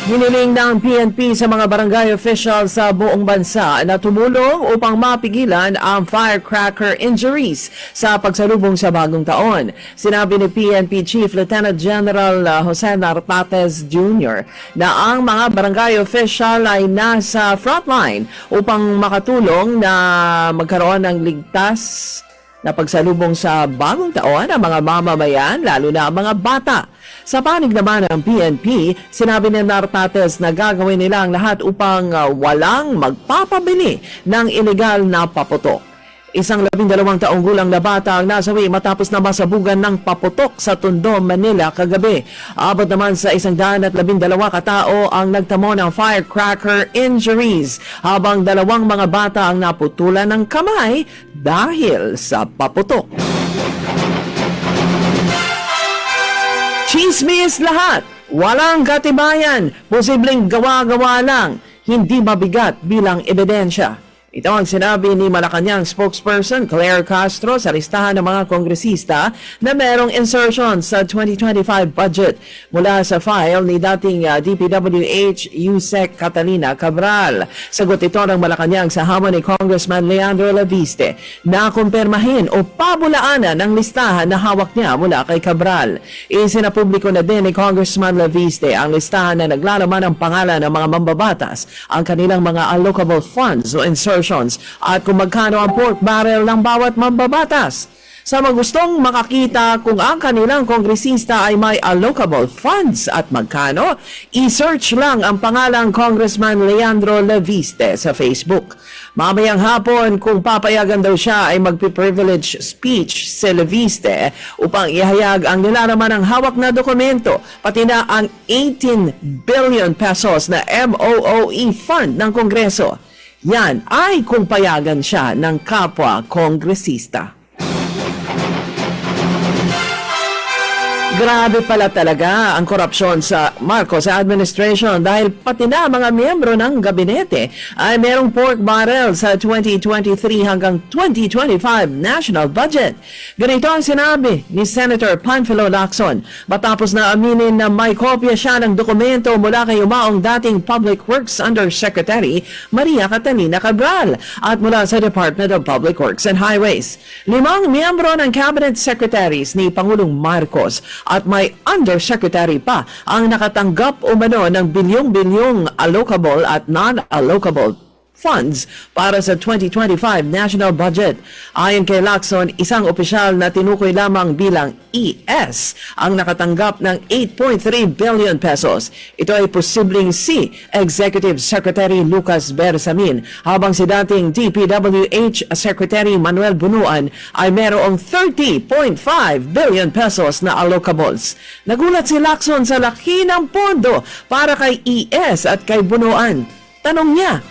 Hiniling ng PNP sa mga barangay officials sa buong bansa na tumulong upang mapigilan ang firecracker injuries sa pagsalubong sa bagong taon. Sinabi ni PNP Chief Lieutenant General Jose Nartates Jr. na ang mga barangay official ay nasa frontline upang makatulong na magkaroon ng ligtas na pagsalubong sa bagong taon ang mga mamamayan, lalo na ang mga bata. Sa panig naman ng PNP, sinabi ni Nartates na gagawin nila ang lahat upang walang magpapabili ng ilegal na paputok. Isang 12 taong gulang na bata ang nasawi matapos na masabugan ng paputok sa Tondo, Manila kagabi. Abot naman sa 112 katao ang nagtamo ng firecracker injuries, habang 2 mga bata ang naputulan ng kamay dahil sa paputok. Chismis lahat, walang katibayan, posibleng gawa-gawa lang, hindi mabigat bilang ebidensya. Ito ang sinabi ni Malacanang spokesperson Claire Castro sa listahan ng mga kongresista na merong insertion sa 2025 budget mula sa file ni dating DPWH Yusek Catalina Cabral. Sagot ito ng Malacanang sa hamon ni Congressman Leandro Laviste na kumpirmahin o pabulaanan ng listahan na hawak niya mula kay Cabral. Isinapubliko na din ni Congressman Laviste ang listahan na naglalaman ng pangalan ng mga mambabatas, ang kanilang mga allocable funds o insertions at kung magkano ang pork barrel ng bawat mambabatas. Sa mga gustong makakita kung ang kanilang kongresista ay may allocable funds at magkano, i-search lang ang pangalang Congressman Leandro Laviste sa Facebook. Mamayang hapon, kung papayagan daw siya, ay magpi-privilege speech si Laviste upang ihayag ang nilalaman ng hawak na dokumento, pati na ang 18 billion pesos na MOOE fund ng Kongreso. Yan ay kung payagan siya ng kapwa kongresista. Grabe pala talaga ang korupsyon sa Marcos administration dahil pati na mga miyembro ng gabinete ay merong pork barrel sa 2023 hanggang 2025 national budget. Ganito ang sinabi ni Senator Panfilo Lacson matapos na aminin na may kopya siya ng dokumento mula kay umaong dating Public Works Undersecretary Maria Catalina Cabral at mula sa Department of Public Works and Highways. 5 miyembro ng cabinet secretaries ni Pangulong Marcos at may undersecretary pa ang nakatanggap umano ng bilyong-bilyong allocable at non-allocable funds para sa 2025 national budget. Ayon kay Lacson, isang opisyal na tinukoy lamang bilang ES ang nakatanggap ng 8.3 billion pesos. Ito ay posibleng si Executive Secretary Lucas Bersamin, habang si dating DPWH Secretary Manuel Bunuan ay merong 30.5 billion pesos na allocables. Nagulat si Lacson sa laki ng pondo para kay ES at kay Bunuan. Tanong niya,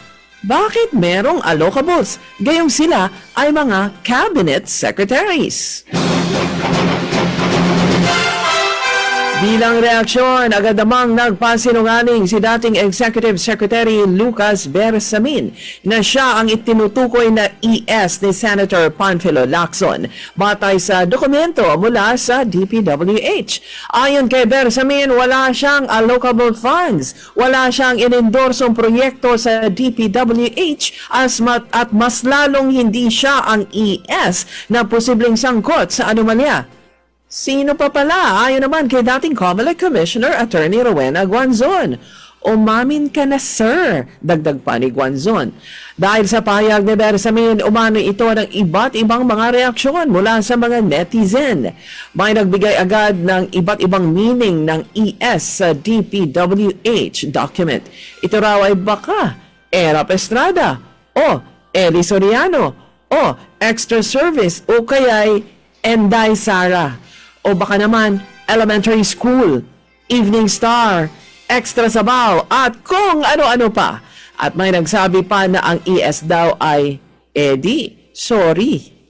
bakit merong allocables? Gayong sila ay mga cabinet secretaries. Bilang reaksyon, agad namang nagpasinungaling si dating Executive Secretary Lucas Bersamin na siya ang itinutukoy na ES ni Senator Panfilo Lacson batay sa dokumento mula sa DPWH. Ayon kay Bersamin, wala siyang allocable funds, wala siyang inindorsong proyekto sa DPWH at mas lalong hindi siya ang ES na posibleng sangkot sa anomalya. Sino pa pala? Ayon naman kay dating COMELEC Commissioner Attorney Rowena Guanzon. Umamin ka na, sir, dagdag pa ni Guanzon. Dahil sa pahayag ni Bersamin, umano ito ng iba't ibang mga reaksyon mula sa mga netizen. May nagbigay agad ng iba't ibang meaning ng ES sa DPWH document. Ito raw ay baka Erap Estrada o Eli Soriano o Extra Service o kaya'y Enday Sara. O baka naman, elementary school, evening star, extra sabaw, at kung ano-ano pa. At may nagsabi pa na ang ES daw ay, Eddie, sorry.